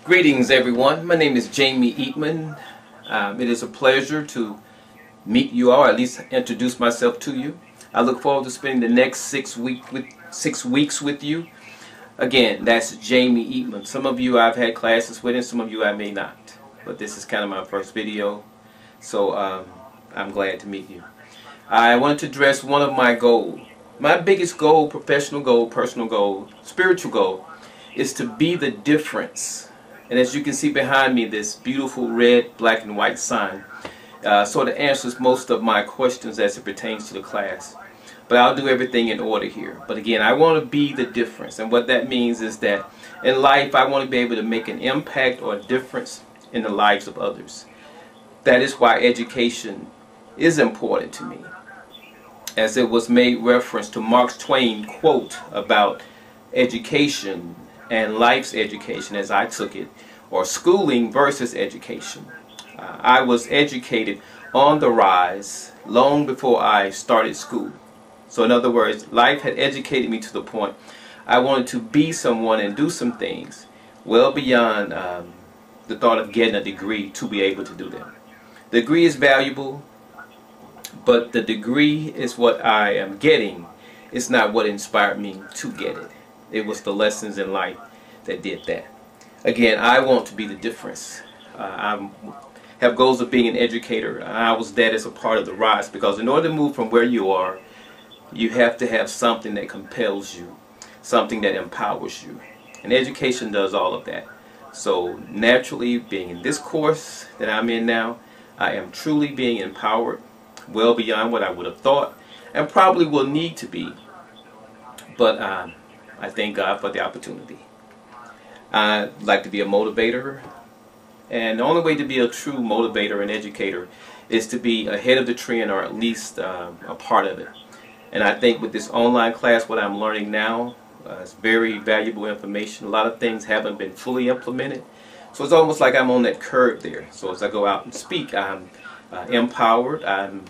Greetings everyone, my name is Jamie Eatmon. It is a pleasure to meet you all, or at least introduce myself to you. I look forward to spending the next 6 weeks with you. Again, that's Jamie Eatmon. Some of you I've had classes with and some of you I may not. But this is kind of my first video, so I'm glad to meet you. I wanted to address one of my goals. My biggest goal, professional goal, personal goal, spiritual goal, is to be the difference. And as you can see behind me, this beautiful red, black, and white sign sort of answers most of my questions as it pertains to the class. But I'll do everything in order here. But again, I want to be the difference. And what that means is that in life, I want to be able to make an impact or a difference in the lives of others. That is why education is important to me. As it was made reference to Mark Twain quote about education and life's education as I took it, or schooling versus education. I was educated on the rise long before I started school. So in other words, life had educated me to the point I wanted to be someone and do some things well beyond the thought of getting a degree to be able to do them. The degree is valuable, but the degree is what I am getting. It's not what inspired me to get it. It was the lessons in life that did that. Again, I want to be the difference. I have goals of being an educator. I was that as a part of the rise, because in order to move from where you are, you have to have something that compels you, something that empowers you. And education does all of that. So naturally, being in this course that I'm in now, I am truly being empowered, well beyond what I would have thought, and probably will need to be. But I thank God for the opportunity. I like to be a motivator, and the only way to be a true motivator and educator is to be ahead of the trend, or at least a part of it. And I think with this online class, what I'm learning now is very valuable information. A lot of things haven't been fully implemented, so it's almost like I'm on that curve there. So as I go out and speak, I'm empowered. I'm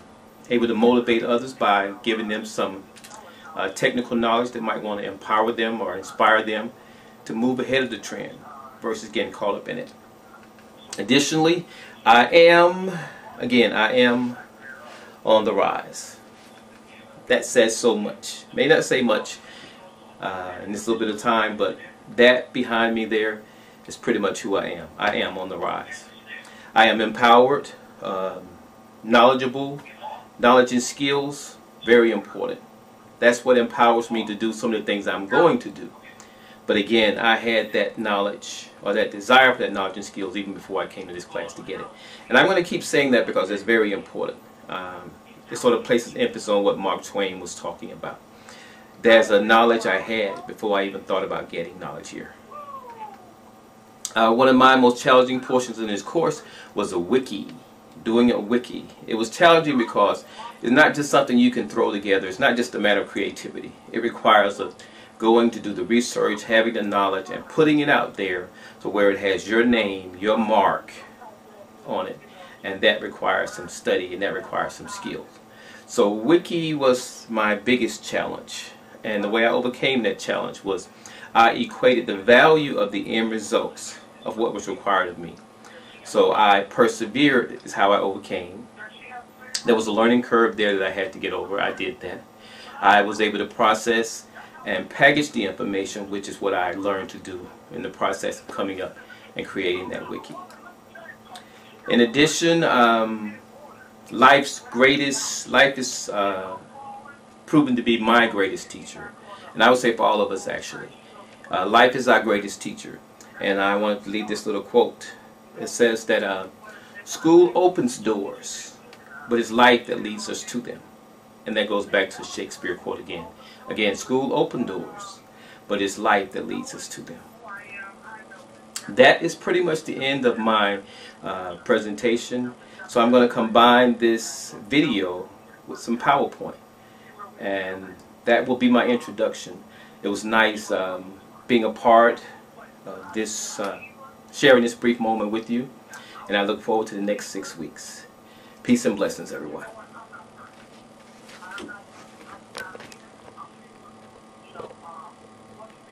able to motivate others by giving them some technical knowledge that might want to empower them or inspire them to move ahead of the trend versus getting caught up in it. Additionally, I am on the rise. That says so much. May not say much in this little bit of time, but that behind me there is pretty much who I am. I am on the rise. I am empowered, knowledgeable. Knowledge and skills, very important. That's what empowers me to do some of the things I'm going to do. But again, I had that knowledge, or that desire for that knowledge and skills, even before I came to this class to get it. And I'm going to keep saying that because it's very important. It sort of places emphasis on what Mark Twain was talking about. There's a knowledge I had before I even thought about getting knowledge here. One of my most challenging portions in this course was a wiki. Doing a wiki. It was challenging because it's not just something you can throw together. It's not just a matter of creativity. It requires going to do the research, having the knowledge, and putting it out there to where it has your name, your mark on it. And that requires some study, and that requires some skills. So wiki was my biggest challenge. And the way I overcame that challenge was I equated the value of the end results of what was required of me. So I persevered is how I overcame. There was a learning curve there that I had to get over. I did that. I was able to process and package the information, which is what I learned to do in the process of coming up and creating that wiki. In addition, life is proven to be my greatest teacher. And I would say for all of us actually. Life is our greatest teacher. And I wanted to leave this little quote. It says that school opens doors, but it's life that leads us to them. And that goes back to the Shakespeare quote again. Again, school opens doors, but it's life that leads us to them. That is pretty much the end of my presentation. So I'm going to combine this video with some PowerPoint. And that will be my introduction. It was nice being a part of this sharing this brief moment with you, and I look forward to the next 6 weeks. Peace and blessings, everyone.